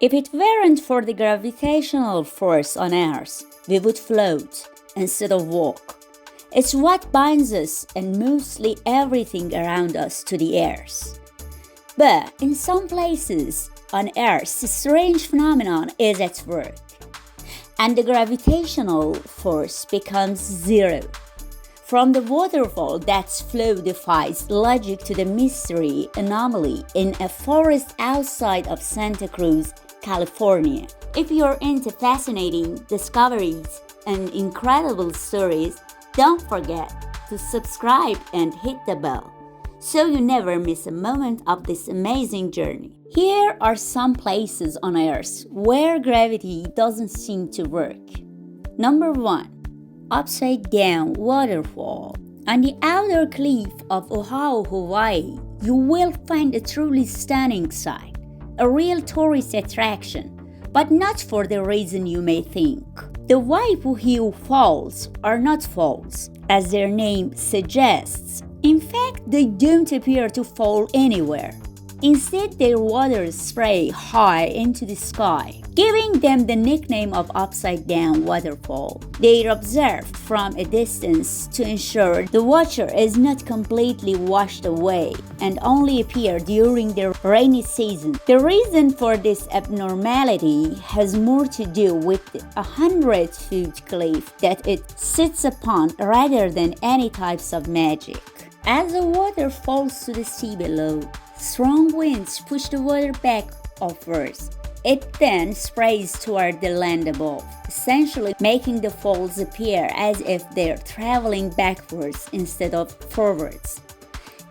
If it weren't for the gravitational force on Earth, we would float instead of walk. It's what binds us and mostly everything around us to the Earth. But in some places on Earth, a strange phenomenon is at work, and the gravitational force becomes zero. From the waterfall that's flow defies logic to the mystery anomaly in a forest outside of Santa Cruz, California. If you're into fascinating discoveries and incredible stories, don't forget to subscribe and hit the bell so you never miss a moment of this amazing journey. Here are some places on Earth where gravity doesn't seem to work. Number 1. Upside down waterfall. On the outer cliff of Oahu, Hawaii, you will find a truly stunning sight, a real tourist attraction, but not for the reason you may think. The Waipuhiu Falls are not falls, as their name suggests. In fact, they don't appear to fall anywhere. Instead, their waters spray high into the sky, giving them the nickname of upside-down waterfall. They are observed from a distance to ensure the water is not completely washed away and only appear during the rainy season. The reason for this abnormality has more to do with the 100-foot cliff that it sits upon rather than any types of magic. As the water falls to the sea below, strong winds push the water back upwards. It then sprays toward the land above, essentially making the falls appear as if they're traveling backwards instead of forwards.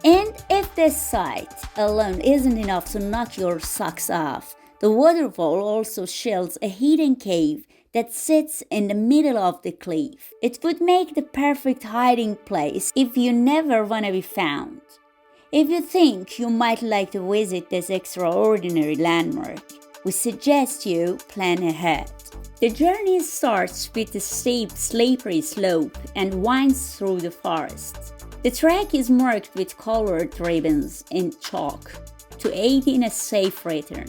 And if this sight alone isn't enough to knock your socks off, the waterfall also shields a hidden cave that sits in the middle of the cliff. It would make the perfect hiding place if you never want to be found. If you think you might like to visit this extraordinary landmark, we suggest you plan ahead. The journey starts with a steep, slippery slope and winds through the forest. The track is marked with colored ribbons and chalk to aid in a safe return.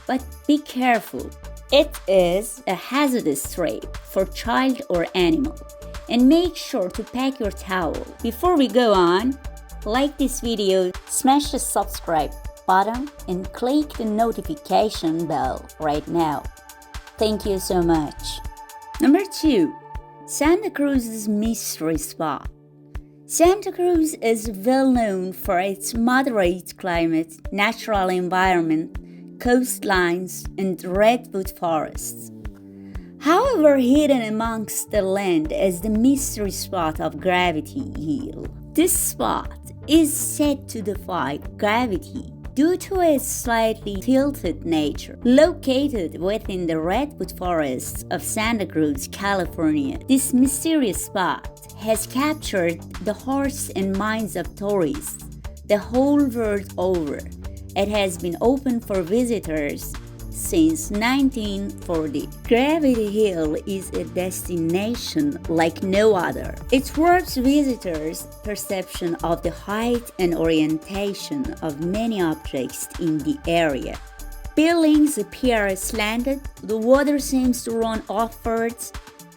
But be careful. It is a hazardous trip for child or animal, and make sure to pack your towel. Before we go on, like this video, smash the subscribe button, and click the notification bell right now. Thank you so much. Number 2. Santa Cruz's mystery spot. Santa Cruz is well known for its moderate climate, natural environment, coastlines, and redwood forests. However, hidden amongst the land is the mystery spot of Gravity Hill. This spot is said to defy gravity due to its slightly tilted nature. Located within the redwood forests of Santa Cruz, California, this mysterious spot has captured the hearts and minds of tourists the whole world over. It has been open for visitors since 1940. Gravity Hill is a destination like no other. It warps visitors' perception of the height and orientation of many objects in the area. Buildings appear slanted, the water seems to run upwards,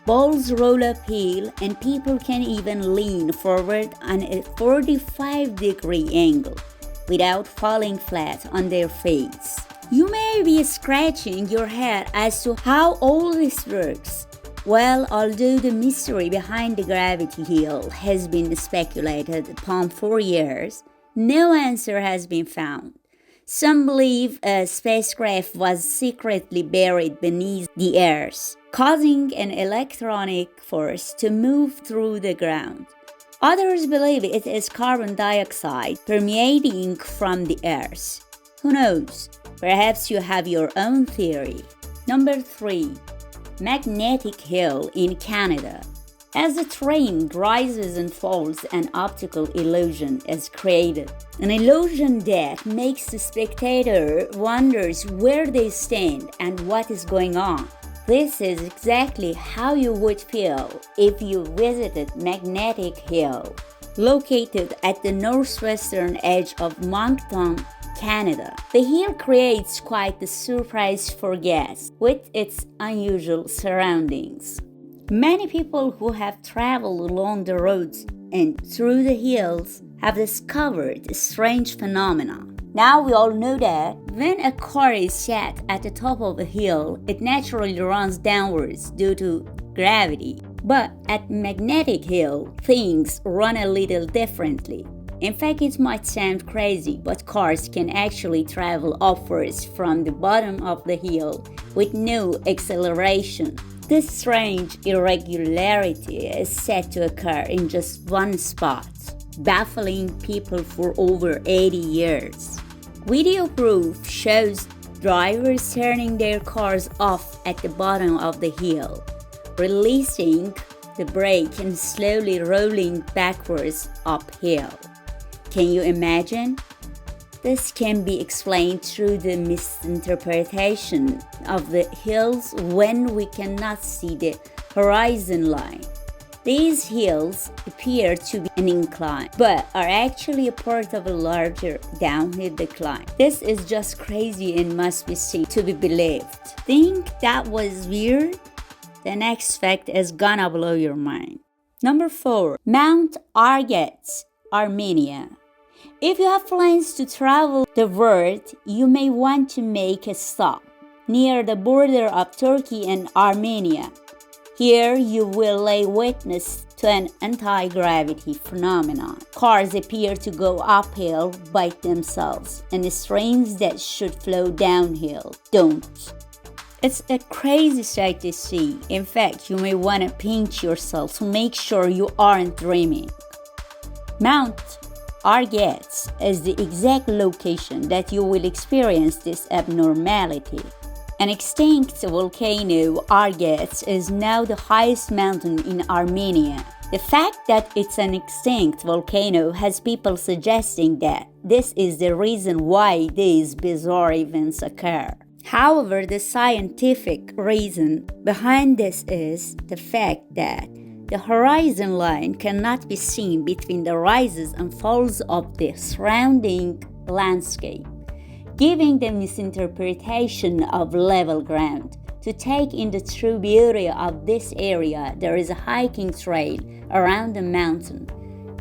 balls roll uphill, and people can even lean forward on a 45-degree angle without falling flat on their face. You may be scratching your head as to how all this works. Well, although the mystery behind the Gravity Hill has been speculated upon for years, no answer has been found. Some believe a spacecraft was secretly buried beneath the earth, causing an electronic force to move through the ground. Others believe it is carbon dioxide permeating from the earth. Who knows? Perhaps you have your own theory. Number 3. Magnetic Hill in Canada. As the terrain rises and falls, an optical illusion is created. An illusion that makes the spectator wonders where they stand and what is going on. This is exactly how you would feel if you visited Magnetic Hill, located at the northwestern edge of Moncton, Canada. The hill creates quite the surprise for guests with its unusual surroundings. Many people who have traveled along the roads and through the hills have discovered a strange phenomenon. Now we all know that when a car is set at the top of a hill, it naturally runs downwards due to gravity. But at magnetic hill, things run a little differently. In fact, it might sound crazy, but cars can actually travel upwards from the bottom of the hill with no acceleration. This strange irregularity is said to occur in just one spot, baffling people for over 80 years. Video proof shows drivers turning their cars off at the bottom of the hill, releasing the brake and slowly rolling backwards uphill. Can you imagine? This can be explained through the misinterpretation of the hills when we cannot see the horizon line. These hills appear to be an incline, but are actually a part of a larger downhill decline. This is just crazy and must be seen to be believed. Think that was weird? The next fact is gonna blow your mind. Number 4. Mount Arget, Armenia. If you have plans to travel the world, you may want to make a stop near the border of Turkey and Armenia. Here you will lay witness to an anti-gravity phenomenon. Cars appear to go uphill by themselves, and the streams that should flow downhill don't. It's a crazy sight to see. In fact, you may want to pinch yourself to make sure you aren't dreaming. Mount Arget is the exact location that you will experience this abnormality. An extinct volcano, Arget is now the highest mountain in Armenia. The fact that it's an extinct volcano has people suggesting that this is the reason why these bizarre events occur. However, the scientific reason behind this is the fact that the horizon line cannot be seen between the rises and falls of the surrounding landscape, giving the misinterpretation of level ground. To take in the true beauty of this area, there is a hiking trail around the mountain.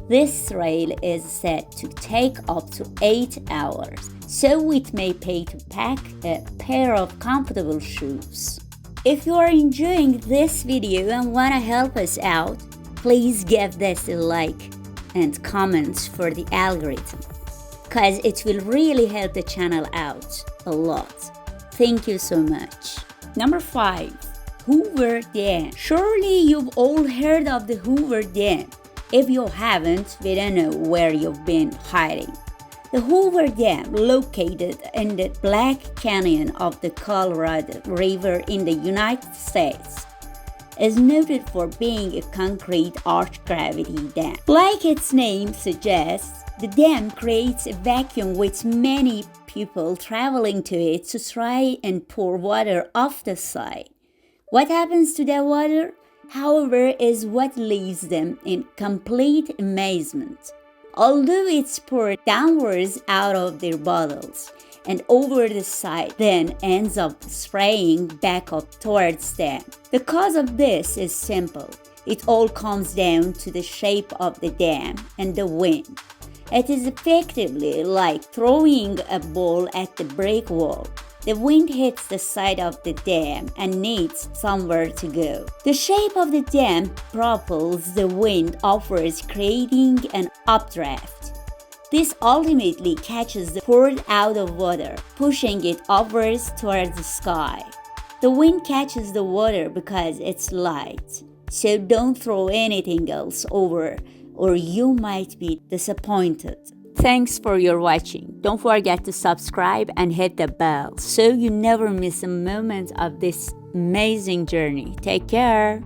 This trail is said to take up to 8 hours, so it may pay to pack a pair of comfortable shoes. If you are enjoying this video and want to help us out, please give this a like and comments for the algorithm, because it will really help the channel out a lot. Thank you so much. Number 5. Hoover Dam. Surely you've all heard of the Hoover Dam. If you haven't, we don't know where you've been hiding. The Hoover Dam, located in the Black Canyon of the Colorado River in the United States, is noted for being a concrete arch gravity dam. Like its name suggests, the dam creates a vacuum with many people traveling to it to try and pour water off the side. What happens to that water, however, is what leaves them in complete amazement. Although it's poured downwards out of their bottles and over the side, then ends up spraying back up towards them. The cause of this is simple. It all comes down to the shape of the dam and the wind. It is effectively like throwing a ball at the brick wall. The wind hits the side of the dam and needs somewhere to go. The shape of the dam propels the wind upwards, creating an updraft. This ultimately catches the poured out of water, pushing it upwards towards the sky. The wind catches the water because it's light, so don't throw anything else over or you might be disappointed. Thanks for your watching. Don't forget to subscribe and hit the bell so you never miss a moment of this amazing journey. Take care.